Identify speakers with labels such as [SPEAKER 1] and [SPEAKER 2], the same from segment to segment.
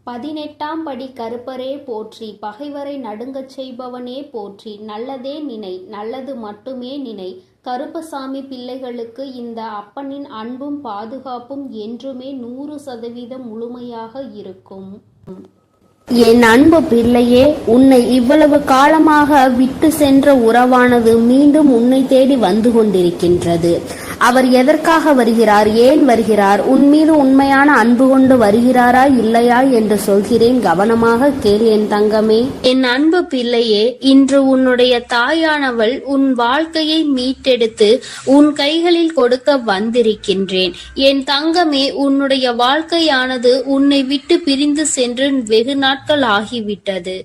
[SPEAKER 1] 18ஆம் படி கருப்பரே போற்றி, பகைவரை நடுங்கச் செய்பவனே போற்றி, நல்லதே நினை, நல்லது மட்டுமே நினை. கருப்பசாமி பிள்ளைகளுக்கு இந்த அப்பனின் அன்பும் பாதுகாப்பும் என்றுமே 100% முழுமையாக இருக்கும்.
[SPEAKER 2] என் அன்பு பிள்ளையே, உன்னை இவ்வளவு காலமாக விட்டு சென்ற உறவானது மீண்டும் உன்னை தேடி வந்து கொண்டிருக்கின்றது. அவர் எதற்காக வருகிறார், ஏன் வருகிறார், உன் மீது உண்மையான அன்பு கொண்டு வருகிறாரா இல்லையா என்று சொல்கிறேன், கவனமாக கேள் என் தங்கமே.
[SPEAKER 1] என் அன்பு பிள்ளையே, இன்று உன்னுடைய தாயானவள் உன் வாழ்க்கையை மீட்டெடுத்து உன் கைகளில் கொடுக்க வந்திருக்கின்றேன். என் தங்கமே, உன்னுடைய வாழ்க்கையானது உன்னை விட்டு பிரிந்து சென்று வெகு நாட்கள் ஆகிவிட்டது.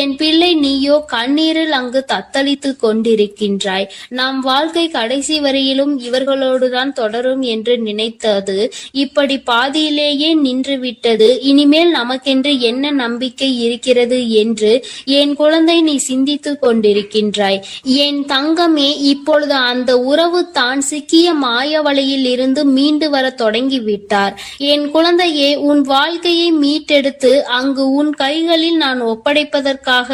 [SPEAKER 1] என் பிள்ளை, நீயோ கண்ணீரில் அங்கு தத்தளித்து கொண்டிருக்கின்றாய். நம் வாழ்க்கை கடைசி வரையிலும் இவர்களோடுதான் தொடரும் என்று நினைத்தது இப்படி பாதியிலேயே நின்றுவிட்டது. இனிமேல் நமக்கென்று என்ன நம்பிக்கை இருக்கிறது என்று என் குழந்தை நீ சிந்தித்து கொண்டிருக்கின்றாய். என் தங்கமே, இப்பொழுது அந்த உறவு தான் சிக்கிய மாய வலையில் இருந்து மீண்டு வர தொடங்கிவிட்டார். என் குழந்தையே, உன் வாழ்க்கையை மீட்டெடுத்து அங்கு உன் கைகளில் நான் ஒப்படைப்பதற்காக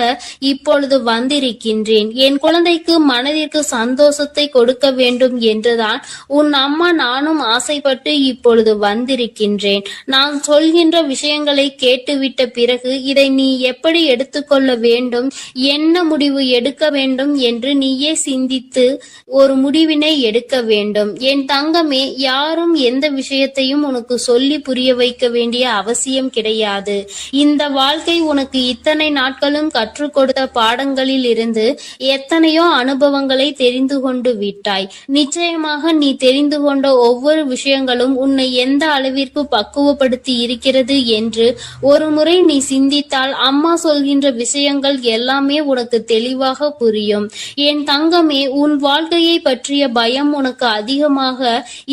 [SPEAKER 1] இப்பொழுது வந்திருக்கின்றேன். என் குழந்தைக்கு மனதிற்கு சந்தோஷத்தை கொடுக்க வேண்டும் என்றுதான் உன் அம்மா நானும் ஆசைப்பட்டு இப்பொழுது வந்திருக்கின்றேன். நான் சொல்கின்ற விஷயங்களை கேட்டுவிட்ட பிறகு இதை நீ எப்படி எடுத்துக்கொள்ள வேண்டும், என்ன முடிவு எடுக்க வேண்டும் என்று நீயே சிந்தித்து ஒரு முடிவினை எடுக்க வேண்டும். என் தங்கமே, யாரும் எந்த விஷயத்தையும் உனக்கு சொல்லி புரிய வைக்க வேண்டிய அவசியம் கிடையாது. இந்த வாழ்க்கை உனக்கு இத்தனை நாட்களும் கற்றுக் கொடுத்த பாடங்களில் இருந்து எத்தனையோ அனுபவங்களை தெரிந்து கொண்டு விட்டாய். நிச்சயமாக நீ தெரிந்து கொண்ட ஒவ்வொரு விஷயங்களும் உன்னை எந்த அளவிற்கு பக்குவப்படுத்தி இருக்கிறது என்று ஒரு முறை நீ சிந்தித்தால் அம்மா சொல்கின்ற விஷயங்கள் எல்லாமே உனக்கு தெளிவாக புரியும். என் தங்கமே, உன் வாழ்க்கையை பற்றிய பயம் உனக்கு அதிகமாக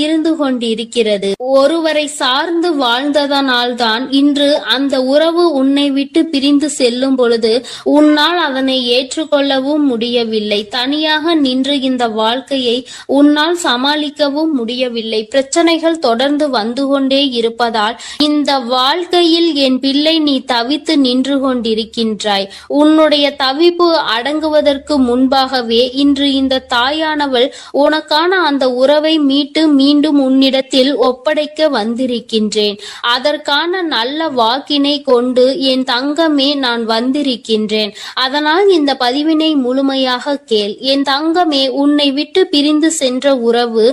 [SPEAKER 1] இருந்து கொண்டிருக்கிறது. ஒருவரை சார்ந்து வாழ்ந்ததனால்தான் இன்று அந்த உறவு உன்னை விட்டு பிரிந்து செல்லும் பொழுது உன்னால் அதனை ஏற்றுக்கொள்ளவும் முடியவில்லை. தனியாக நின்று இந்த வாழ்க்கையை உன்னால் சமாளிக்கவும் முடியவில்லை. பிரச்சனைகள் தொடர்ந்து வந்து கொண்டே இருப்பதால் இந்த வாழ்க்கையில் என் பிள்ளை நீ தவித்து நின்று கொண்டிருக்கின்றாய். உன்னுடைய தவிப்பு அடங்குவதற்கு முன்பாகவே இன்று இந்த தாயானவள் உனக்கான அந்த உறவை மீட்டு மீண்டும் உன்னிடத்தில் ஒப்படைக்க வந்திருக்கின்றேன். அதற்கான நல்ல வாக்கினை கொண்டு என் தங்கமே நான் வந்திருக்கின்றேன். அதனால் இந்த பதிவினை முழுமையாக கேள். என் தங்கமே, உன்னை விட்டு பிரிந்து சென்ற உறவு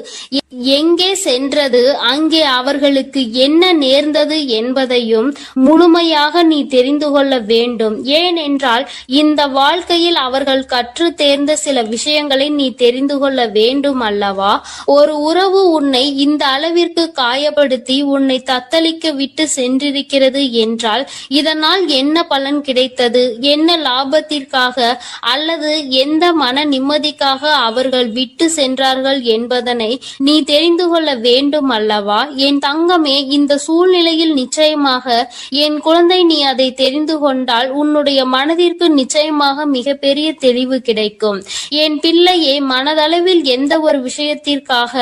[SPEAKER 1] எங்கே சென்றது, அங்கே அவர்களுக்கு என்ன நேர்ந்தது என்பதையும் முழுமையாக நீ தெரிந்து கொள்ள வேண்டும். ஏனென்றால் இந்த வாழ்க்கையில் அவர்கள் கற்று தேர்ந்த சில விஷயங்களை நீ தெரிந்து கொள்ள வேண்டும் அல்லவா? ஒரு உறவு உன்னை இந்த அளவிற்கு காயப்படுத்தி உன்னை தத்தளிக்க விட்டு சென்றிருக்கிறது என்றால் இதனால் என்ன பலன் கிடைத்தது, என்ன லாபத்திற்காக அல்லது எந்த மன நிம்மதிக்காக அவர்கள் விட்டு சென்றார்கள் என்பதனை நீ தெரிந்து கொள்ள வேண்டும் அல்லவா? என் தங்கமே, இந்த சூழ்நிலையில் நிச்சயமாக என் குழந்தை நீ அதை தெரிந்து கொண்டால் உன்னுடைய மனதிற்கு நிச்சயமாக மிகப்பெரிய தெளிவு கிடைக்கும். என் பிள்ளையே, மனதளவில் எந்த ஒரு விஷயத்திற்காக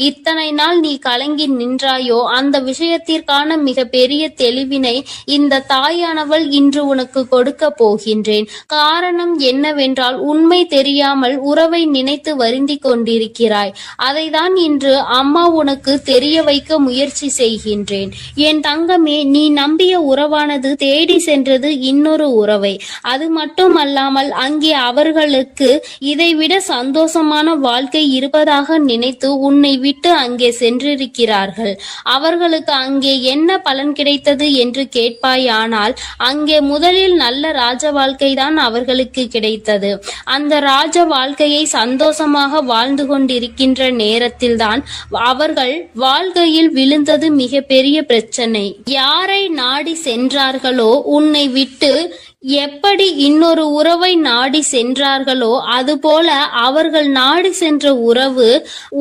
[SPEAKER 1] இத்தனை நாள் நீ கலங்கி நின்றாயோ அந்த விஷயத்திற்கான மிக பெரிய தெளிவினை இந்த தாயானவள் இன்று உனக்கு கொடுக்க போகின்றேன். காரணம் என்னவென்றால் உண்மை தெரியாமல் உறவை நினைத்து வருந்தி கொண்டிருக்கிறாய். அதைதான் இன்று அம்மா உனக்கு தெரிய வைக்க முயற்சி செய்கின்றேன். என் தங்கமே, நீ நம்பிய உறவானது தேடி சென்றது இன்னொரு உறவை. அது மட்டுமல்லாமல் அங்கே அவர்களுக்கு இதைவிட சந்தோஷமான வாழ்க்கை இருப்பதாக நினைத்து உன்னை விட்டு அங்கே சென்றிருக்கிறார்கள். அவர்களுக்கு அங்கே என்ன பலன் கிடைத்தது என்று கேட்பாயானால் அங்கே முதலில் நல்ல ராஜ வாழ்க்கை தான் அவர்களுக்கு கிடைத்தது. அந்த ராஜ வாழ்க்கையை சந்தோஷமாக வாழ்ந்து கொண்டிருக்கின்ற நேரத்தில் தான் அவர்கள் வாழ்க்கையில் விழுந்தது மிக பெரிய பிரச்சனை. யாரை நாடி சென்றார்களோ, உன்னை விட்டு எப்படி இன்னொரு உறவை நாடி சென்றார்களோ அதுபோல அவர்கள் நாடி சென்ற உறவு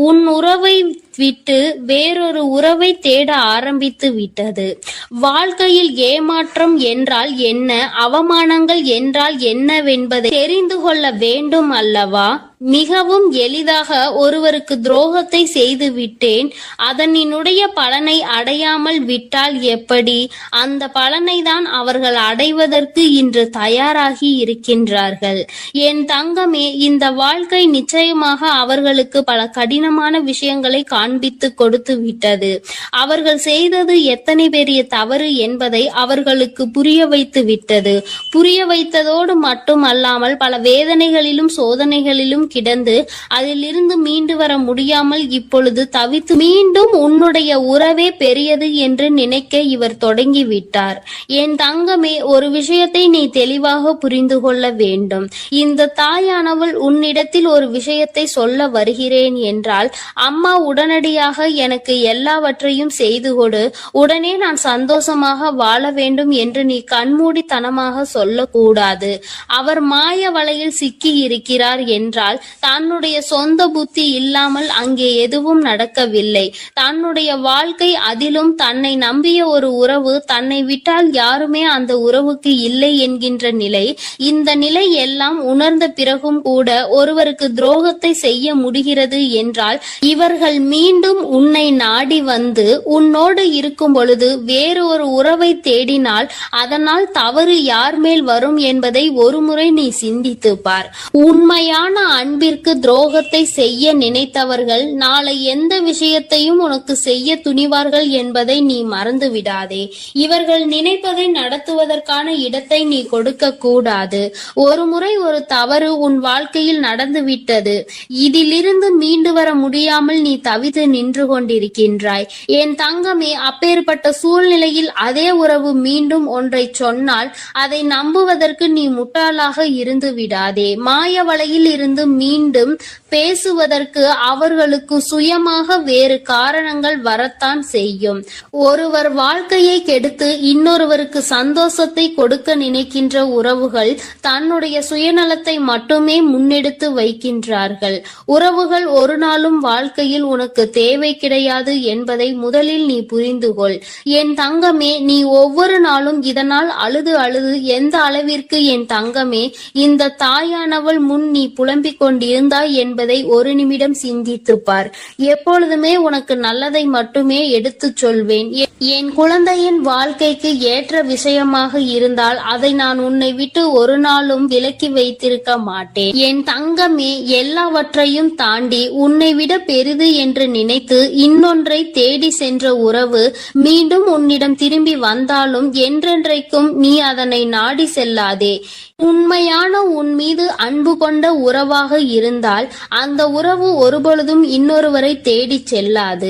[SPEAKER 1] உன் உறவை விட்டு வேறொரு உறவை தேட ஆரம்பித்து விட்டது. வாழ்க்கையில் ஏமாற்றம் என்றால் என்ன, அவமானங்கள் என்றால் என்னவென்பதை தெரிந்து கொள்ள வேண்டும் அல்லவா? மிகவும் எளிதாக ஒருவருக்கு துரோகத்தை செய்து விட்டேன், அதனினுடைய பலனை அடையாமல் விட்டால் எப்படி? அந்த பலனை தான் அவர்கள் அடைவதற்கு இன்று தயாராகி இருக்கின்றார்கள். என் தங்கமே, இந்த வாழ்க்கை நிச்சயமாக அவர்களுக்கு பல கடினமான விஷயங்களை காண்பித்து கொடுத்து விட்டது. அவர்கள் செய்தது எத்தனை பெரிய தவறு என்பதை அவர்களுக்கு புரிய வைத்து விட்டது. புரிய வைத்ததோடு மட்டுமல்லாமல் பல வேதனைகளிலும் சோதனைகளிலும் கிடந்து அதிலிருந்து மீண்டு வர முடியாமல் இப்பொழுது தவித்து மீண்டும் உன்னுடைய உறவே பெரியது என்று நினைக்க இவர் தொடங்கிவிட்டார். என் தங்கமே, ஒரு விஷயத்தை நீ தெளிவாக புரிந்து கொள்ள வேண்டும். இந்த தாயானவள் உன்னிடத்தில் ஒரு விஷயத்தை சொல்ல வருகிறேன் என்றால், அம்மா உடனடியாக எனக்கு எல்லாவற்றையும் செய்து கொடு, உடனே நான் சந்தோஷமாக வாழ வேண்டும் என்று நீ கண்மூடித்தனமாக சொல்லக்கூடாது. அவர் மாய வலையில் சிக்கி இருக்கிறார் என்றால் தன்னுடைய சொந்த புத்தி இல்லாமல் அங்கே எதுவும் நடக்கவில்லை. தன்னுடைய வாழ்க்கை, அதிலும் தன்னை நம்பிய ஒரு உறவு, தன்னை விட்டால் யாருமே அந்த உறவுக்கு இல்லை என்கின்ற நிலை, இந்த நிலை எல்லாம் உணர்ந்த பிறகும் கூட ஒருவருக்கு துரோகத்தை செய்ய முடிகிறது என்றால், இவர்கள் மீண்டும் உன்னை நாடி வந்து உன்னோடு இருக்கும் பொழுது வேறு ஒரு உறவை தேடினால் அதனால் தவறு யார் மேல் வரும் என்பதை ஒருமுறை நீ சிந்தித்து பார். உண்மையான அன்பிற்கு துரோகத்தை செய்ய நினைத்தவர்கள் நாளை எந்த விஷயத்தையும் உனக்கு செய்ய துணிவார்கள் என்பதை நீ மறந்து விடாதே. இவர்கள் நினைப்பதை நடத்துவதற்கான இடத்தை நீ கொடுக்க கூடாது. ஒரு முறை ஒரு தவறு உன் வாழ்க்கையில் நடந்துவிட்டது. இதிலிருந்து மீண்டு வர முடியாமல் நீ தவித்து நின்று கொண்டிருக்கின்றாய். என் தங்கமே, அப்பேற்பட்ட சூழ்நிலையில் அதே உறவு மீண்டும் ஒன்றை சொன்னால் அதை நம்புவதற்கு நீ முட்டாளாக இருந்து விடாதே. மாய வலையில் இருந்து மீண்டும் பேசுவதற்கு அவர்களுக்கு சுயமாக வேறு காரணங்கள் வரத்தான் செய்யும். ஒருவர் வாழ்க்கையை கெடுத்து இன்னொருவருக்கு சந்தோஷத்தை கொடுக்க நினைக்கின்ற உறவுகள் தன்னுடைய சுயநலத்தை மட்டுமே முன்னெடுத்து வைக்கின்றார்கள். உறவுகள் ஒரு நாளும் வாழ்க்கையில் உனக்கு தேவை கிடையாது என்பதை முதலில் நீ புரிந்து கொள். என் தங்கமே, நீ ஒவ்வொரு நாளும் இதனால் அழுது அழுது எந்த அளவிற்கு என் தங்கமே இந்த தாயானவள் முன் நீ புலம்பிக் கொண்டிருந்தாய் என்பதை ஒரு நிமிடம் சிந்தித்து பார். எப்பொழுதுமே உனக்கு நல்லதை மட்டுமே எடுத்துச் சொல்வேன். என் குழந்தையின் வாழ்க்கைக்கு ஏற்ற விஷயமாக இருந்தால் அதை நான் உன்னை விட்டு ஒரு நாளும் விலக்கி வைத்திருக்க மாட்டேன். என் தங்கமே, எல்லாவற்றையும் தாண்டி உன்னை விட பெரிது என்று நினைத்து இன்னொன்றை தேடி சென்ற உறவு மீண்டும் உன்னிடம் திரும்பி வந்தாலும் என்றென்றைக்கும் நீ அதனை நாடி செல்லாதே. உண்மையான உன் மீது அன்பு கொண்ட உறவாக இருந்தால் அந்த உறவு ஒருபொழுதும் இன்னொருவரை தேடி செல்லாது.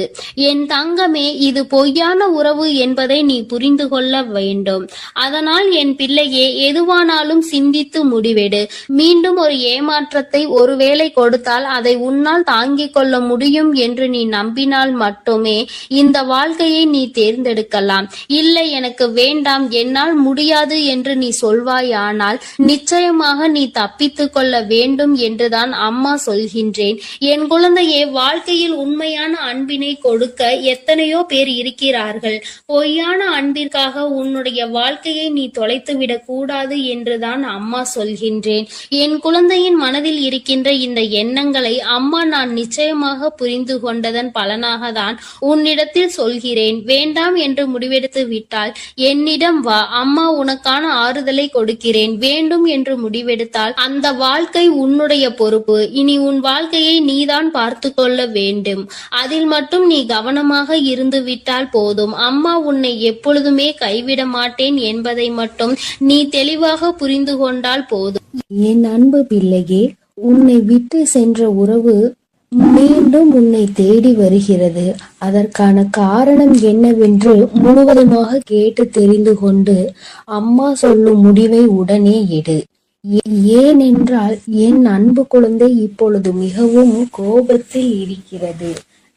[SPEAKER 1] என் தங்கமே, இது பொய்யான உறவு என்பதை நீ புரிந்து கொள்ள வேண்டும். அதனால் என் பிள்ளையே, எதுவானாலும் சிந்தித்து முடிவெடு. மீண்டும் ஒரு ஏமாற்றத்தை ஒருவேளை கொடுத்தால் அதை உன்னால் தாங்கிக் கொள்ள முடியும் என்று நீ நம்பினால் மட்டுமே இந்த வாழ்க்கையை நீ தேர்ந்தெடுக்கலாம். இல்லை, எனக்கு வேண்டாம், என்னால் முடியாது என்று நீ சொல்வாயானால் நிச்சயமாக நீ தப்பித்துக் கொள்ள வேண்டும் என்றுதான் அம்மா சொல்கின்றேன். என் குழந்தையே, வாழ்க்கையில் உண்மையான அன்பினை கொடுக்க எத்தனையோ பேர் இருக்கிறார்கள். பொய்யான அன்பிற்காக உன்னுடைய வாழ்க்கையை நீ தொலைத்துவிடக் கூடாது என்றுதான் அம்மா சொல்கின்றேன். என் குழந்தையின் மனதில் இருக்கின்ற இந்த எண்ணங்களை அம்மா நான் நிச்சயமாக புரிந்து கொண்டதன் பலனாக தான் உன்னிடத்தில் சொல்கிறேன். வேண்டாம் என்று முடிவெடுத்து விட்டால் என்னிடம் வா, அம்மா உனக்கான ஆறுதலை கொடுக்கிறேன். வேண்டும் என்று முடிவெடுத்தால் அந்த வாழ்க்கை உன்னுடைய பொறுப்பு. இனி உன் வாழ்க்கையை நீதான் பார்த்து கொள்ள வேண்டும். அதில் மட்டும் நீ கவனமாக இருந்து விட்டால் போதும். அம்மா உன்னை எப்பொழுதுமே கைவிட மாட்டேன் என்பதை மட்டும் நீ தெளிவாக புரிந்து கொண்டால் போதும்.
[SPEAKER 2] என் அன்பு பிள்ளையே, உன்னை விட்டு சென்ற உறவு மீண்டும் உன்னை தேடி வருகிறது. அதற்கான காரணம் என்னவென்று முழுவதுமாக கேட்டு தெரிந்து கொண்டு அம்மா சொல்லும் முடிவை உடனே எடு. ஏனென்றால் என் அன்பு குழந்தை இப்பொழுது மிகவும் கோபத்தில் இருக்கிறது.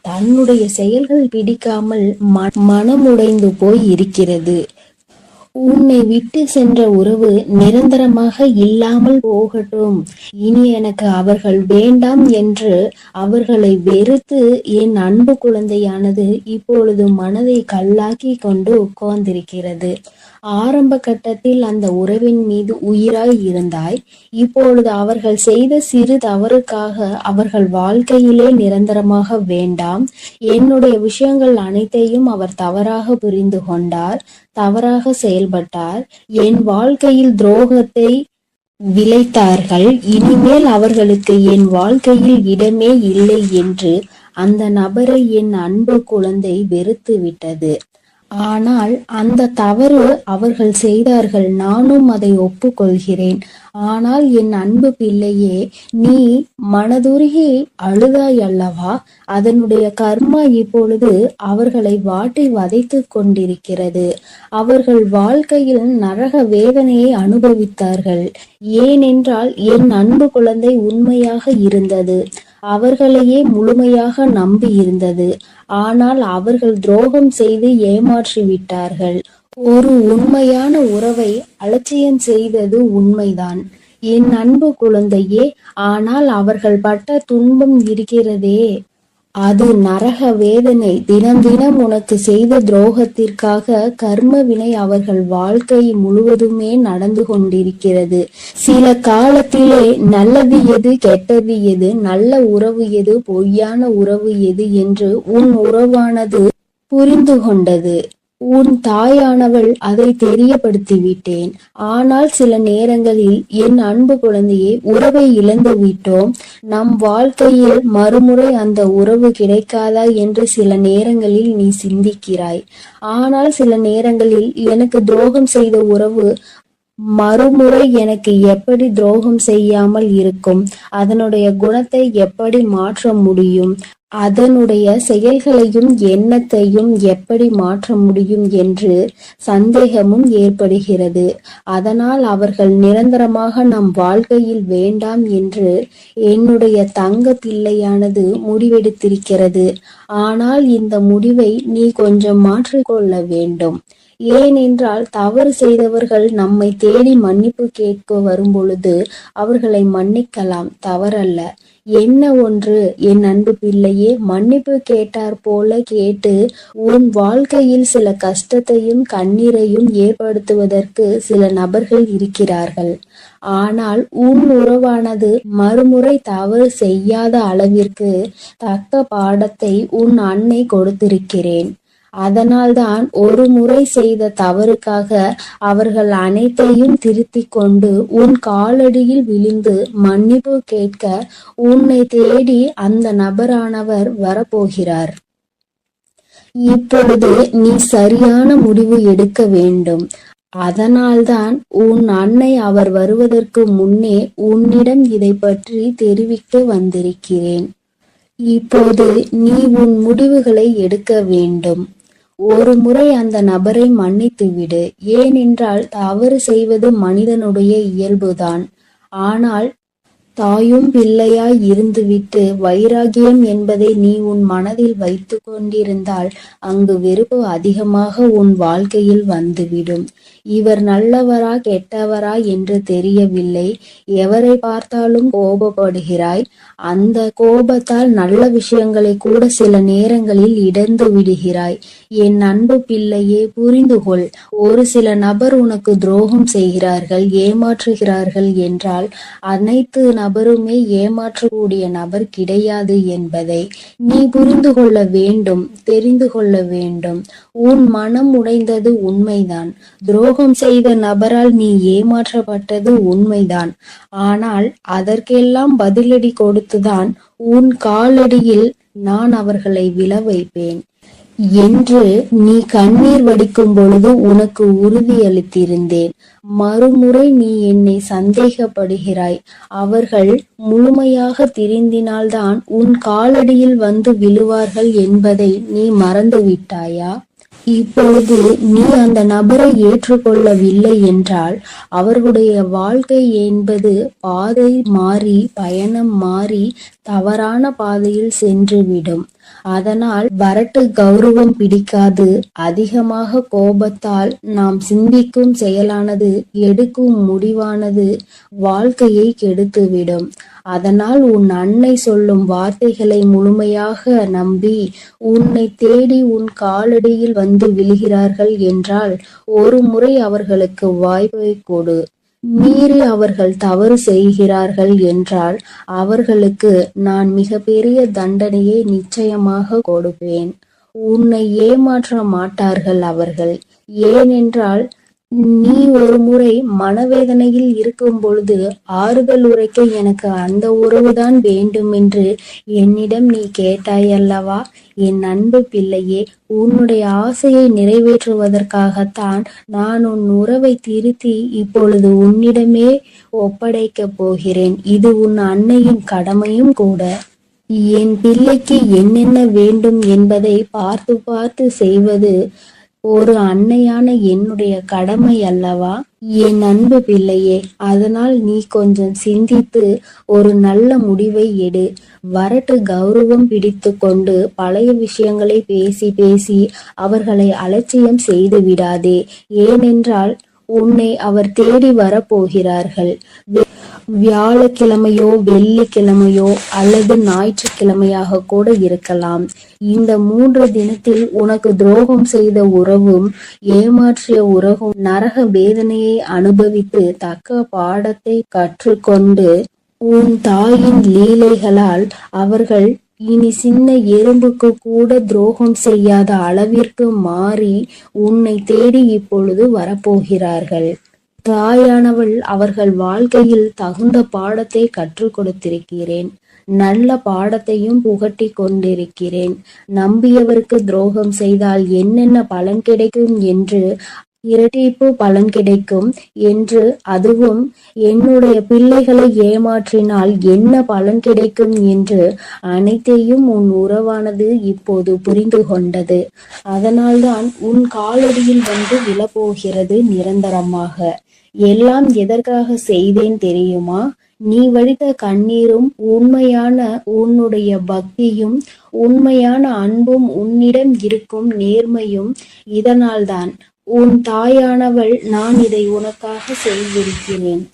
[SPEAKER 2] தன்னுடைய செயல்கள் பிடிக்காமல் மனமுடைந்து போய் இருக்கிறது. உன்னை விட்டு சென்ற உறவு நிரந்தரமாக இல்லாமல் போகட்டும். இனி எனக்கு அவர்கள் வேண்டாம் என்று அவர்களை வெறுத்து என் அன்பு குழந்தையானது இப்பொழுது மனதை கல்லாக்கி கொண்டு உட்கார்ந்திருக்கிறது. ஆரம்ப கட்டத்தில் அந்த உறவின் மீது உயிராய் இருந்தாய். இப்பொழுது அவர்கள் செய்த சிறு தவறுக்காக அவர்கள் வாழ்க்கையிலே நிரந்தரமாக வேண்டாம். என்னுடைய விஷயங்கள் அனைத்தையும் அவர் தவறாக புரிந்து கொண்டார், தவறாக செயல்பட்டார், என் வாழ்க்கையில் துரோகத்தை விளைத்தார்கள். இனிமேல் அவர்களுக்கு என் வாழ்க்கையில் இடமே இல்லை என்று அந்த நபரை என் அன்பு குழந்தை வெறுத்து விட்டது. ஆனால் அந்த தவறு அவர்கள் செய்தார்கள், நானும் அதை ஒப்புக்கொள்கிறேன். ஆனால் என் அன்பு பிள்ளையே, நீ மனதுருகி அழுதாய் அல்லவா? அதனுடைய கர்மா இப்பொழுது அவர்களை வாட்டி வதைத்து கொண்டிருக்கிறது. அவர்கள் வாழ்க்கையில் நரக வேதனையை அனுபவித்தார்கள். ஏனென்றால் என் அன்பு குழந்தை உண்மையாக இருந்தது, அவர்களையே முழுமையாக நம்பி இருந்தது. ஆனால் அவர்கள் துரோகம் செய்து ஏமாற்றி விட்டார்கள். ஒரு உண்மையான உறவை அலட்சியம் செய்தது உண்மைதான் என் அன்பு குழந்தையே. ஆனால் அவர்கள் பட்ட துன்பம் இருக்கிறதே, அது நரக வேதனை. தினம் தினம் உனக்கு செய்த துரோகத்திற்காக கர்ம வினை அவர்கள் வாழ்க்கை முழுவதுமே நடந்து கொண்டிருக்கிறது. சில காலத்திலே நல்லது எது, கெட்டது எது, நல்ல உறவு எது, பொய்யான உறவு எது என்று உன் உறவானது புரிந்து கொண்டது. உன் தாயானவள் அதை தெரியப்படுத்தி விட்டேன். ஆனால் சில நேரங்களில் என் அன்பு குழந்தையை, உறவை இழந்து விட்டோம், நம் வாழ்க்கையில் மறுமுறை அந்த உறவு கிடைக்காதா என்று சில நேரங்களில் நீ சிந்திக்கிறாய். ஆனால் சில நேரங்களில் எனக்கு துரோகம் செய்த உறவு மறுமுறை எனக்கு எப்படி துரோகம் செய்யாமல் இருக்கும், அதனுடைய குணத்தை எப்படி மாற்ற முடியும், அதனுடைய செயல்களையும் எண்ணத்தையும் எப்படி மாற்ற முடியும் என்று சந்தேகமும் ஏற்படுகிறது. அதனால் அவர்கள் நிரந்தரமாக நம் வாழ்க்கையில் வேண்டாம் என்று என்னுடைய தங்க பிள்ளையானது முடிவெடுத்திருக்கிறது. ஆனால் இந்த முடிவை நீ கொஞ்சம் மாற்றிக்கொள்ள வேண்டும். ஏனென்றால் தவறு செய்தவர்கள் நம்மை தேடி மன்னிப்பு கேட்க வரும் பொழுது அவர்களை மன்னிக்கலாம், தவறல்ல. என்ன ஒன்று என் அன்பு பிள்ளையே, மன்னிப்பு கேட்டார் போல கேட்டு உன் வாழ்க்கையில் சில கஷ்டத்தையும் கண்ணீரையும் ஏற்படுத்துவதற்கு சில நபர்கள் இருக்கிறார்கள். ஆனால் உன் உறவானது மறுமுறை தவறு செய்யாத அளவிற்கு தக்க பாடத்தை உன் அன்னை கொடுத்திருக்கிறேன். அதனால்தான் ஒரு முறை செய்த தவறுக்காக அவர்கள் அனைத்தையும் திருத்திக் கொண்டு உன் காலடியில் விழுந்து மன்னிப்பு கேட்க உன்னை தேடி அந்த நபரானவர் வரப்போகிறார். இப்பொழுது நீ சரியான முடிவு எடுக்க வேண்டும். அதனால்தான் உன் அன்னை அவர் வருவதற்கு முன்னே உன்னிடம் இதை பற்றி தெரிவிக்க வந்திருக்கிறேன். இப்போது நீ உன் முடிவுகளை எடுக்க வேண்டும். ஒரு முறை அந்த நபரை மன்னித்து விடு. ஏனென்றால் தவறு செய்வது மனிதனுடைய இயல்புதான். ஆனால் தாயும் பிள்ளையாய் இருந்துவிட்டு வைராகியம் என்பதை நீ உன் மனதில் வைத்து கொண்டிருந்தால் அங்கு வெறுப்பு அதிகமாக உன் வாழ்க்கையில் வந்துவிடும். இவர் நல்லவரா கெட்டவரா என்று தெரியவில்லை, எவரை பார்த்தாலும் கோபப்படுகிறாய். அந்த கோபத்தால் நல்ல விஷயங்களை கூட சில நேரங்களில் இழந்து விடுகிறாய். என் அன்பு பிள்ளையே, புரிந்து கொள். ஒரு சில நபர் உனக்கு துரோகம் செய்கிறார்கள், ஏமாற்றுகிறார்கள் என்றால் அனைத்து நபருமே ஏமாற்றக்கூடிய நபர் கிடையாது என்பதை நீ புரிந்து கொள்ள வேண்டும், தெரிந்து கொள்ள வேண்டும். உன் மனம் உடைந்தது உண்மைதான். துரோகம் செய்த நபரால் நீ ஏமாற்றப்பட்டது உண்மைதான். ஆனால் அதற்கெல்லாம் பதிலடி கொடுத்துதான் உன் காலடியில் நான் அவர்களை விழ வைப்பேன் என்று நீ கண்ணீர் வடிக்கும் பொழுது உனக்கு உறுதியளித்திருந்தேன். மறுமுறை நீ என்னை சந்தேகப்படுகிறாய். அவர்கள் முழுமையாக திருந்தினால்தான் உன் காலடியில் வந்து விழுவார்கள் என்பதை நீ மறந்து விட்டாயா? இப்பொழுது நீ அந்த நபரை ஏற்றுக்கொள்ளவில்லை என்றால் அவர்களுடைய வாழ்க்கை என்பது பாதை மாறி, பயணம் மாறி தவறான பாதையில் சென்றுவிடும். அதனால் வரட்டு கௌரவம் பிடிக்காது. அதிகமாக கோபத்தால் நாம் சிந்திக்கும் செயலானது, எடுக்கும் முடிவானது வாழ்க்கையை கெடுத்துவிடும்.
[SPEAKER 1] அதனால் உன் அன்னை சொல்லும் வார்த்தைகளை முழுமையாக நம்பி உன்னை தேடி உன் காலடியில் வந்து விழுகிறார்கள் என்றால் ஒரு முறை அவர்களுக்கு வாய்ப்பை கொடு. மீறி அவர்கள் தவறு செய்கிறார்கள் என்றால் அவர்களுக்கு நான் மிகப்பெரிய தண்டனையை நிச்சயமாக கொடுப்பேன். உன்னை ஏமாற்ற மாட்டார்கள் அவர்கள். ஏனென்றால் நீ ஒரு முறை மனவேதனையில் இருக்கும் பொழுது ஆறுதல் உரைக்க எனக்கு அந்த உறவுதான் வேண்டும் என்று என்னிடம் நீ கேட்டாயல்லவா? என் அன்பு பிள்ளையே, உன்னுடைய ஆசையை நிறைவேற்றுவதற்காகத்தான் நான் உன் உறவை திருத்தி இப்பொழுது உன்னிடமே ஒப்படைக்கப் போகிறேன். இது உன் அன்னையின் கடமையும் கூட. என் பிள்ளைக்கு என்னென்ன வேண்டும் என்பதை பார்த்து பார்த்து செய்வது ஒரு அன்னையான என்னுடைய கடமை அல்லவா? என் அன்பு பிள்ளையே, அதனால் நீ கொஞ்சம் சிந்தித்து ஒரு நல்ல முடிவை எடு. வரட்டு கௌரவம் பிடித்து கொண்டு பழைய விஷயங்களை பேசி பேசி அவர்களை அலட்சியம் செய்து விடாதே. ஏனென்றால் உன்னை அவர் தேடி வரப்போகிறார்கள். வியாழக்கிழமையோ வெள்ளிக்கிழமையோ அல்லது ஞாயிற்றுக்கிழமையாக கூட இருக்கலாம். இந்த 3 தினத்தில் உனக்கு துரோகம் செய்த உறவும் ஏமாற்றிய உறவும் நரக வேதனையை அனுபவித்து தக்க பாடத்தை கற்றுக்கொண்டு உன் தாயின் லீலைகளால் அவர்கள் இனி சின்ன எறும்புக்கு கூட துரோகம் செய்யாத அளவிற்கு மாறி உன்னை தேடி இப்பொழுது வரப்போகிறார்கள். தாயானவள் அவர்கள் வாழ்க்கையில் தகுந்த பாடத்தை கற்றுக் கொடுத்திருக்கிறேன். நல்ல பாடத்தையும் புகட்டி கொண்டிருக்கிறேன். நம்பியவருக்கு துரோகம் செய்தால் என்னென்ன பலன் கிடைக்கும் என்று, இரட்டிப்பு பலன் கிடைக்கும் என்று, அதுவும் என்னுடைய பிள்ளைகளை ஏமாற்றினால் என்ன பலன் கிடைக்கும் என்று அனைத்தையும் உன் உறவானது இப்போது புரிந்து கொண்டது. அதனால்தான் உன் காலடியில் வந்து விழப்போகிறது நிரந்தரமாக. எல்லாம் எதற்காக செய்தேன் தெரியுமா? நீ வடித்த கண்ணீரும் உண்மையான உன்னுடைய பக்தியும் உண்மையான அன்பும் உன்னிடம் இருக்கும் நேர்மையும். இதனால்தான் உன் தாயானவள் நான் இதை உனக்காக செய்திருக்கிறேன்.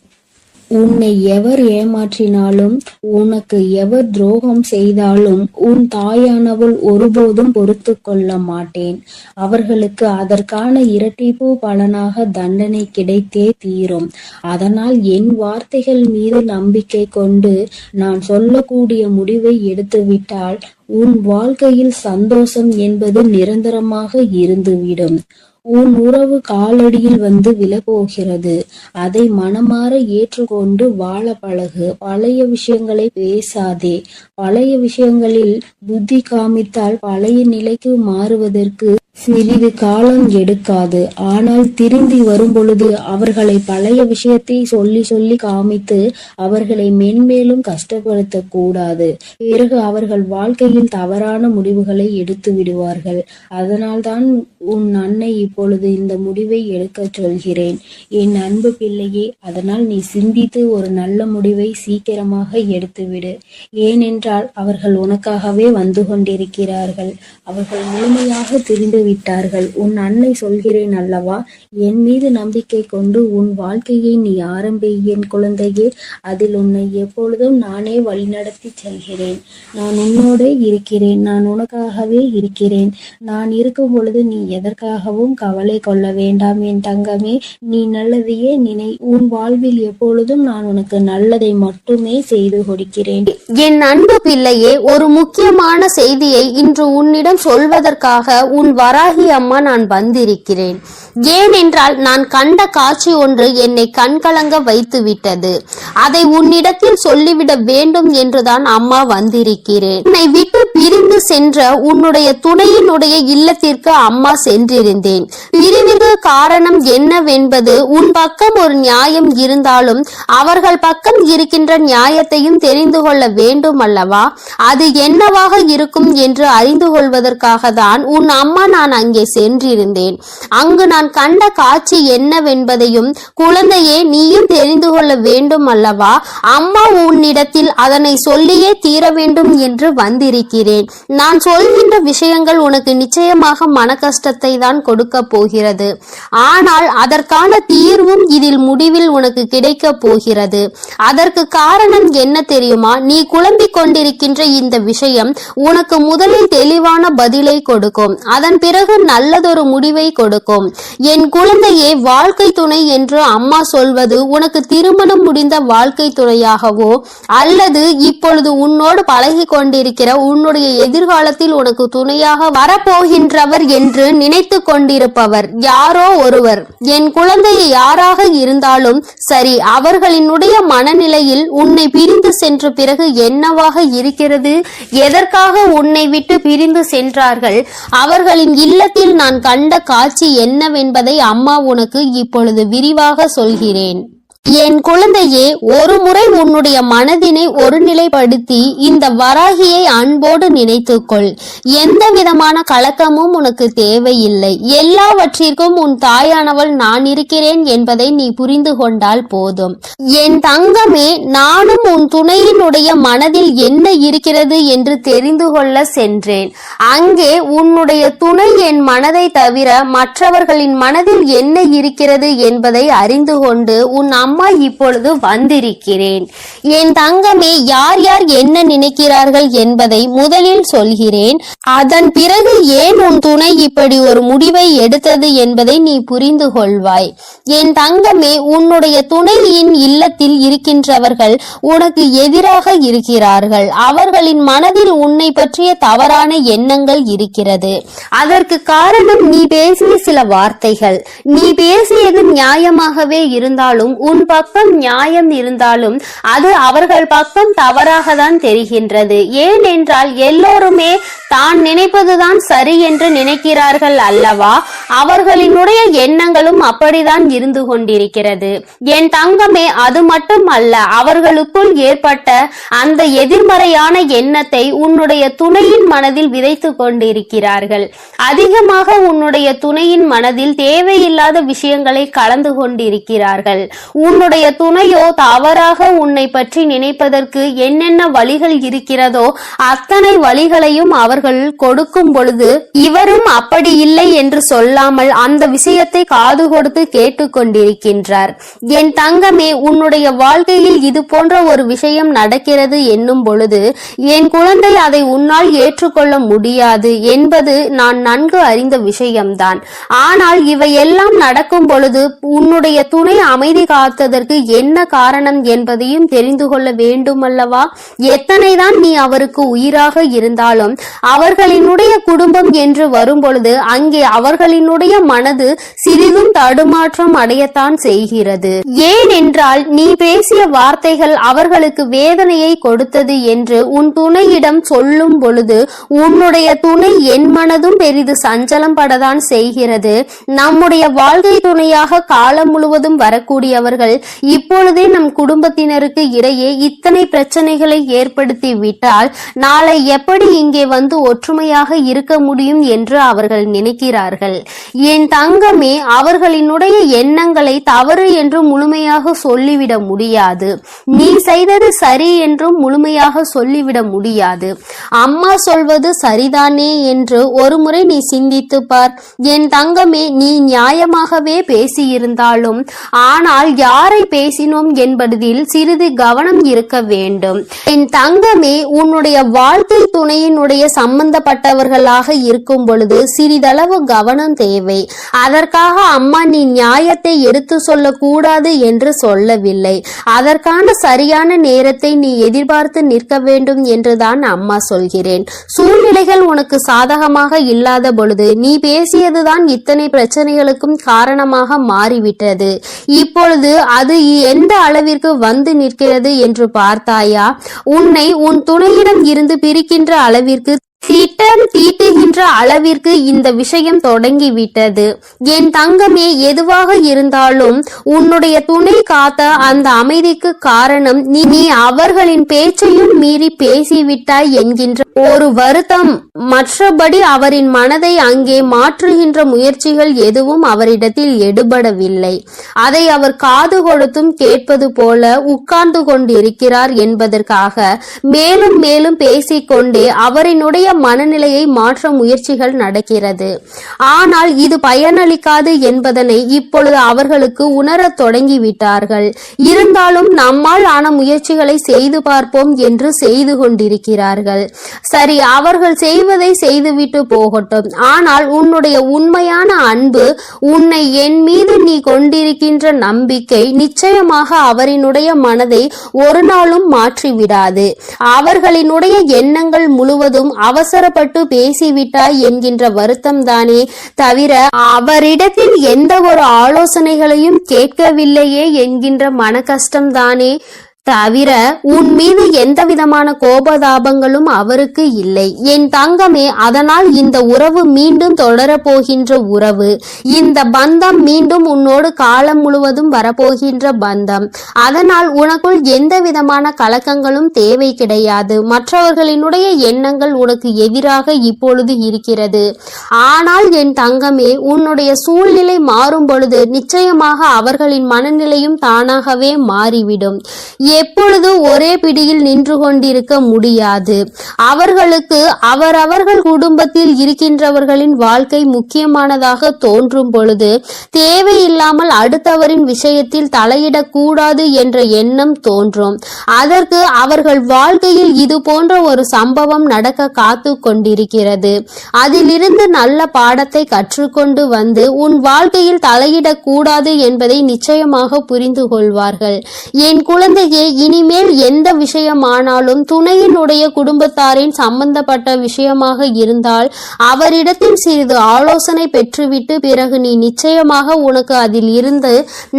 [SPEAKER 1] உன்னை எவர் ஏமாற்றினாலும் உனக்கு எவர் துரோகம் செய்தாலும் உன் தாயானவள் ஒருபோதும் பொறுத்து கொள்ள மாட்டேன். அவர்களுக்கு அதற்கான இரட்டிப்பு பலனாக தண்டனை கிடைத்தே தீரும். அதனால் என் வார்த்தைகள் மீது நம்பிக்கை கொண்டு நான் சொல்லக்கூடிய முடிவை எடுத்துவிட்டால் உன் வாழ்க்கையில் சந்தோஷம் என்பது நிரந்தரமாக இருந்துவிடும். உன் உறவு காலடியில் வந்து விழப்போகிறது. அதை மனமாற ஏற்றுக்கொண்டு வாழ பழகு. பழைய விஷயங்களை பேசாதே. பழைய விஷயங்களில் புத்தி காமித்தால் பழைய நிலைக்கு மாறுவதற்கு சிறிது காலம் எடுக்காது. ஆனால் திரும்பி வரும் பொழுது அவர்களை பழைய விஷயத்தை சொல்லி சொல்லி காமித்து அவர்களை மென்மேலும் கஷ்டப்படுத்த கூடாது. பிறகு அவர்கள் வாழ்க்கையில் தவறான முடிவுகளை எடுத்து விடுவார்கள். அதனால்தான் உன் அன்னை இப்பொழுது இந்த முடிவை எடுக்க சொல்கிறேன். என் அன்பு பிள்ளையே, அதனால் நீ சிந்தித்து ஒரு நல்ல முடிவை சீக்கிரமாக எடுத்துவிடு. ஏனென்றால் அவர்கள் உனக்காகவே வந்து கொண்டிருக்கிறார்கள். அவர்கள் முழுமையாக தெரிந்து விட்டார்கள். உன் அன்னை சொல்கிறேன் அல்லவா, என் மீது நம்பிக்கை கொண்டு உன் வாழ்க்கையை நீ ஆரம்பி என் குழந்தையே. அதில் உன்னை எப்பொழுதும் நானே வழிநடத்தி செல்கிறேன். நான் உன்னோட இருக்கிறேன். நான் உனக்காகவே இருக்கிறேன். நான் இருக்கும் பொழுது நீ எதற்காகவும் கவலை கொள்ள வேண்டாம் என் தங்கமே. நீ நல்லதையே நினை. உன் வாழ்வில் எப்பொழுதும் நான் உனக்கு நல்லதை மட்டுமே செய்து கொடுக்கிறேன்.
[SPEAKER 2] என் அன்பு பிள்ளையே, ஒரு முக்கியமான செய்தியை இன்று உன்னிடம் சொல்வதற்காக உன் வராகி அம்மா நான் வந்திருக்கிறேன். ஏனென்றால் நான் கண்ட காட்சி ஒன்று என்னை கண்கலங்க வைத்து விட்டது. அதை உன்னிடத்தில் சொல்லிவிட வேண்டும் என்றுதான் அம்மா வந்திருக்கிறேன். உன்னை விட்டு பிரிந்து சென்ற உன்னுடைய துணையினுடைய இல்லத்திற்கு அம்மா சென்றிருந்தேன். பிரிவுக்கு காரணம் என்னவென்பது உன் பக்கம் ஒரு நியாயம் இருந்தாலும் அவர்கள் பக்கம் இருக்கின்ற நியாயத்தையும் தெரிந்து கொள்ள வேண்டும் அல்லவா? அது என்னவாக இருக்கும் என்று அறிந்து கொள்வதற்காக தான் உன் அம்மா நான் அங்கே சென்றிருந்தேன். அங்கு நான் கண்ட காட்சி என்னவென்பதையும் குழந்தையே நீயும் தெரிந்து கொள்ள வேண்டும் அல்லவா? அம்மா உன்னிடத்தில் அதனை சொல்லியே தீர வேண்டும் என்று வந்திருக்கிறேன். சொல்கிறேன். நான் சொல்கின்ற விஷயங்கள் உனக்கு நிச்சயமாக மன கஷ்டத்தை தான் கொடுக்க போகிறது. ஆனால் அதற்கான தீர்வும் இதில் முடிவில் உனக்கு கிடைக்க போகிறது. அதற்கு காரணம் என்ன தெரியுமா? நீ குழம்பிக் கொண்டிருக்கின்ற இந்த விஷயம் உனக்கு முதலில் தெளிவான பதிலை கொடுக்கும். அதன் பிறகு நல்லதொரு முடிவை கொடுக்கும். என் குழந்தையே, வாழ்க்கை துணை என்று அம்மா சொல்வது உனக்கு திருமணம் முடிந்த வாழ்க்கை துணையாகவோ அல்லது இப்பொழுது உன்னோடு பழகி கொண்டிருக்கிற உன்னுடைய எதிர்காலத்தில் உனக்கு துணையாக வரப்போகின்றவர் என்று நினைத்து கொண்டிருப்பவர் யாரோ ஒருவர். என் குழந்தையை யாராக இருந்தாலும் சரி, அவர்களினுடைய மனநிலையில் உன்னை பிரிந்து சென்ற பிறகு என்னவாக இருக்கிறது, எதற்காக உன்னை விட்டு பிரிந்து சென்றார்கள், அவர்களின் இல்லத்தில் நான் கண்ட காட்சி என்னவென்பதை அம்மா உனக்கு இப்பொழுது விரிவாக சொல்கிறேன். என் குழந்தையே, ஒரு முறை உன்னுடைய மனதினை ஒருநிலைப்படுத்தி இந்த வராகியை அன்போடு நினைத்துக்கொள். எந்த விதமான கலக்கமும் உனக்கு தேவையில்லை. எல்லாவற்றிற்கும் உன் தாயானவள் நான் இருக்கிறேன் என்பதை நீ புரிந்து கொண்டால் போதும். என் தங்கமே, நானும் உன் துணையினுடைய மனதில் என்ன இருக்கிறது என்று தெரிந்து கொள்ள சென்றேன். அங்கே உன்னுடைய துணை என் மனதை தவிர மற்றவர்களின் மனதில் என்ன இருக்கிறது என்பதை அறிந்து கொண்டு உன் அம்மா இப்பொழுது வந்திருக்கிறேன். என் தங்கமே, யார் யார் என்ன நினைக்கிறார்கள் என்பதை முதலில் சொல்கிறேன். அதன் பிறகு ஏன் உன் துணை இப்படி ஒரு முடிவை எடுத்தது என்பதை நீ புரிந்து கொள்வாய். என் தங்கமே, உன்னுடைய துணையின் இல்லத்தில் இருக்கின்றவர்கள் உனக்கு எதிராக இருக்கிறார்கள். அவர்களின் மனதில் உன்னை பற்றிய தவறான எண்ணங்கள் இருக்கிறது. அதற்கு காரணம் நீ பேசிய சில வார்த்தைகள். நீ பேசியது நியாயமாகவே இருந்தாலும், உன் பக்கம் நியாயம் இருந்தாலும் அது அவர்கள் பக்கம் தவறாக தான் தெரிகின்றது. ஏனென்றால் எல்லோருமே தான் நினைப்பதுதான் சரி என்று நினைக்கிறார்கள் அல்லவா? அவர்களினுடைய எண்ணங்களும் அப்படிதான் இருந்து கொண்டிருக்கிறது. என் தங்கமே, அது மட்டும் அல்ல, அவர்களுக்குள் ஏற்பட்ட அந்த எதிர்மறையான எண்ணத்தை உன்னுடைய துணையின் மனதில் விதைத்து கொண்டிருக்கிறார்கள். அதிகமாக உன்னுடைய துணையின் மனதில் தேவையில்லாத விஷயங்களை கலந்து கொண்டிருக்கிறார்கள். உன்னுடைய துணையோ தவறாக உன்னை பற்றி நினைப்பதற்கு என்னென்ன வழிகள் இருக்கிறதோ அத்தனை வழிகளையும் அவர்கள் கொடுக்கும் பொழுது இவரும் அப்படி இல்லை என்று சொல்லாமல் அந்த விஷயத்தை காது கொடுத்து கேட்டுக்கொண்டிருக்கின்றார். என் தங்கமே, உன்னுடைய வாழ்க்கையில் இது போன்ற ஒரு விஷயம் நடக்கிறது என்னும் பொழுது என் குழந்தை அதை உன்னால் ஏற்றுக்கொள்ள முடியாது என்பது நான் நன்கு அறிந்த விஷயம்தான். ஆனால் இவையெல்லாம் நடக்கும் பொழுது உன்னுடைய துணை அமைதி காத்ததற்கு என்ன காரணம் என்பதையும் தெரிந்து கொள்ள வேண்டும் அல்லவா? எத்தனைதான் நீ அவருக்கு உயிராக இருந்தாலும் அவர்களினுடைய குடும்பம் என்று வரும்பொழுது அங்கே அவர்களினுடைய மனது சிறிதும் தடுமாற்றம் அடையத்தான் செய்கிறது. ஏனென்றால் நீ பேசிய வார்த்தைகள் அவர்களுக்கு வேதனையை கொடுத்தது என்று உன் துணையிடம் சொல்லும் பொழுது உன்னுடைய துணை என் மனதும் பெரிது சஞ்சலம் படத்தான் செய்கிறது. நம்முடைய வாழ்க்கை துணையாக காலம் முழுவதும் வரக்கூடியவர்கள் இப்பொழுதே நம் குடும்பத்தினருக்கு இடையே இத்தனை பிரச்சனைகளை ஏற்படுத்தி விட்டால் நாளை எப்படி இங்கே வந்து ஒற்றுமையாக இருக்க முடியும் என்று அவர்கள் நினைக்கிறார்கள். என் தங்கமே, அவர்களினுடைய எண்ணங்களை தவறு என்று முழுமையாக சொல்லிவிட முடியாது. நீ செய்தது சரி என்றும் முழுமையாக சொல்லிவிட முடியாது. அம்மா சொல்வது சரிதானே என்று ஒரு முறை நீ சிந்தித்து பார். என் தங்கமே, நீ நியாயமாகவே பேசியிருந்தாலும் ஆனால் யாரை பேசினோம் என்பதில் சிறிது கவனம் இருக்க வேண்டும். என் தங்கமே, உன்னுடைய வாழ்க்கை துணையினுடைய சம்பந்தப்பட்டவர்களாக இருக்கும் பொழுது சிறிதளவு கவனம் தேவை. அதற்காக அம்மா நீ நியாயத்தை எடுத்து சொல்லக்கூடாது என்று சொல்லவில்லை. அதற்கான சரியான நேரத்தை நீ எதிர்பார்த்து நிற்க வேண்டும் என்றுதான் அம்மா சொல்கிறேன். சூழ்நிலைகள் உனக்கு சாதகமாக இல்லாத பொழுது நீ பேசியதுதான் இத்தனை பிரச்சனைகளுக்கும் காரணமாக மாறிவிட்டது. இப்பொழுது அது எந்த அளவிற்கு வந்து நிற்கிறது என்று பார்த்தாயா? உன்னை உன் துணையிடம் இருந்து பிரிக்கின்ற அளவிற்கு திட்டம் தீட்டுகின்ற அளவிற்கு இந்த விஷயம் தொடங்கிவிட்டது. என் தங்கமே, எதுவாக இருந்தாலும் உன்னுடைய துணை காத்த அந்த அமைதிக்கு காரணம் நீ அவர்களின் பேச்சையும் மீறி பேசிவிட்டாய் என்கின்ற ஒரு வருத்தம். மற்றபடி அவரின் மனதை அங்கே மாற்றுகின்ற முயற்சிகள் எதுவும் அவரிடத்தில் எடுபடவில்லை. அதை அவர் காது கொடுத்தும் கேட்பது போல உட்கார்ந்து கொண்டிருக்கிறார் என்பதற்காக மேலும் மேலும் பேசிக்கொண்டே அவரினுடைய மனநிலையை மாற்ற முயற்சிகள் நடக்கிறது. ஆனால் இது பயனளிக்காது என்பதனை இப்பொழுது அவர்களுக்கு உணரத் தொடங்கிவிட்டார்கள். இருந்தாலும் நம்மால் ஆன முயற்சிகளை செய்து பார்ப்போம் என்று செய்து கொண்டிருக்கிறார்கள். சரி, அவர்கள் செய்வதை செய்துவிட்டு போகட்டும். ஆனால் உன்னுடைய உண்மையான அன்பு, உன்னை என் மீது நீ கொண்டிருக்கின்ற நம்பிக்கை நிச்சயமாக அவரினுடைய மனதை ஒரு நாளும் மாற்றிவிடாது. அவர்களினுடைய எண்ணங்கள் முழுவதும் அவசரப்பட்டு பேசிவிட்டாய் என்கின்ற வருத்தம் தானே தவிர அவரிடத்தில் எந்த ஒரு ஆலோசனைகளையும் கேட்கவில்லையே என்கின்ற மன கஷ்டம்தானே தவிர உன் மீது எந்த விதமான கோபதாபங்களும் அவருக்கு இல்லை. என் தங்கமே, அதனால் இந்த உறவு மீண்டும் தொடரப்போகின்ற உறவு. இந்த பந்தம் மீண்டும் உன்னோடு காலம் முழுவதும் வரப்போகின்ற பந்தம். அதனால் உனக்குள் எந்த விதமான கலக்கங்களும் தேவை கிடையாது. மற்றவர்களினுடைய எண்ணங்கள் உனக்கு எதிராக இப்பொழுது இருக்கிறது. ஆனால் என் தங்கமே, உன்னுடைய சூழ்நிலை மாறும் பொழுது நிச்சயமாக அவர்களின் மனநிலையும் தானாகவே மாறிவிடும். எப்பொழுது ஒரே பிடியில் நின்று கொண்டிருக்க முடியாது. அவர்களுக்கு அவரவர்கள் குடும்பத்தில் இருக்கின்றவர்களின் வாழ்க்கை முக்கியமானதாக தோன்றும் பொழுது தேவையில்லாமல் அடுத்தவரின் விஷயத்தில் தலையிடக்கூடாது என்ற எண்ணம் தோன்றும். அதற்கு அவர்கள் வாழ்க்கையில் இது போன்ற ஒரு சம்பவம் நடக்க காத்து கொண்டிருக்கிறது. அதிலிருந்து நல்ல பாடத்தை கற்றுக்கொண்டு வந்து உன் வாழ்க்கையில் தலையிடக்கூடாது என்பதை நிச்சயமாக புரிந்து கொள்வார்கள். என் குழந்தையே, இனிமேல் எந்த விஷயமானாலும் துணையினுடைய குடும்பத்தாரின் சம்பந்தப்பட்ட விஷயமாக இருந்தால் அவரிடத்தில் சிறிது ஆலோசனை பெற்றுவிட்டு பிறகு நீ நிச்சயமாக உனக்கு அதில் இருந்து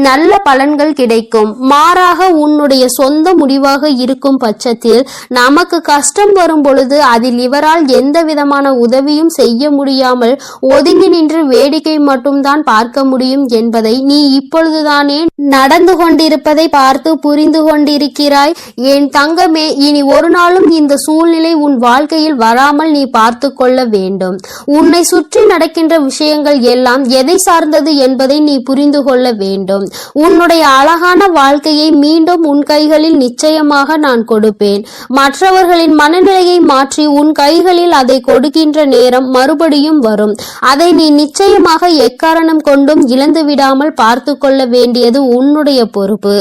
[SPEAKER 2] நல்ல பலன்கள் கிடைக்கும். மாறாக உன்னுடைய சொந்த முடிவாக இருக்கும் பட்சத்தில் நமக்கு கஷ்டம் வரும் பொழுது அதில் இவரால் எந்த விதமான உதவியும் செய்ய முடியாமல் ஒதுங்கி நின்று வேடிக்கை மட்டும்தான் பார்க்க முடியும் என்பதை நீ இப்பொழுதுதானே நடந்து கொண்டிருப்பதை பார்த்து புரிந்து கொண்டிருக்கிறாய். என் தங்கமே, இனி ஒரு நாளும் இந்த சூழ்நிலை உன் வாழ்க்கையில் வராமல் நீ பார்த்து கொள்ள வேண்டும். உன்னை சுற்றி நடக்கின்ற விஷயங்கள் எல்லாம் எதை சார்ந்தது என்பதை நீ புரிந்து கொள்ள வேண்டும். உன்னுடைய அழகான வாழ்க்கையை மீண்டும் உன் கைகளில் நிச்சயமாக நான் கொடுப்பேன். மற்றவர்களின் மனநிலையை மாற்றி உன் கைகளில் அதை கொடுக்கின்ற நேரம் மறுபடியும் வரும். அதை நீ நிச்சயமாக எக்காரணம் கொண்டும் இழந்து விடாமல் பார்த்து கொள்ள வேண்டியது உன்னுடைய பொறுப்பு.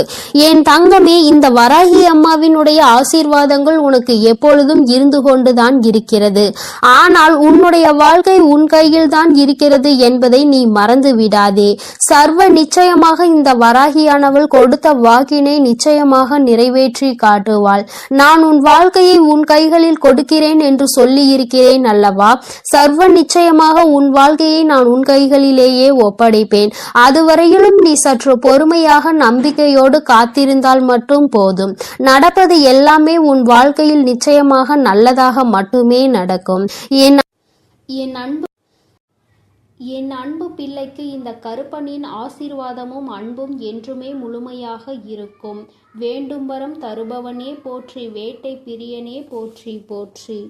[SPEAKER 2] என் தங்கமே, இந்த வராகி அம்மாவினுடைய ஆசீர்வாதங்கள் உனக்கு எப்பொழுதும் இருந்து கொண்டுதான் இருக்கிறது. ஆனால் உன்னுடைய வாழ்க்கை உன் கையில் தான் இருக்கிறது என்பதை நீ மறந்து விடாதே. சர்வ நிச்சயமாக இந்த வராகியானவள் கொடுத்த வாக்கினை நிச்சயமாக நிறைவேற்றி காட்டுவாள். நான் உன் வாழ்க்கையை உன் கைகளில் கொடுக்கிறேன் என்று சொல்லி இருக்கிறேன் அல்லவா? சர்வ நிச்சயமாக உன் வாழ்க்கையை நான் உன் கைகளிலேயே ஒப்படைப்பேன். அதுவரையிலும் நீ சற்று பொறுமையாக நம்பிக்கையோடு காத்திருந்தால் மட்டும் போதும். நடப்பது எல்லாமே உன் வாழ்க்கையில் நிச்சயமாக நல்லதாக மட்டுமே நடக்கும். என் அன்பு பிள்ளைக்கு இந்த கருப்பனின் ஆசீர்வாதமும் அன்பும் என்றுமே முழுமையாக இருக்கும். வேண்டும் வரம் தருபவனே போற்றி, வேட்டை பிரியனே போற்றி போற்றி.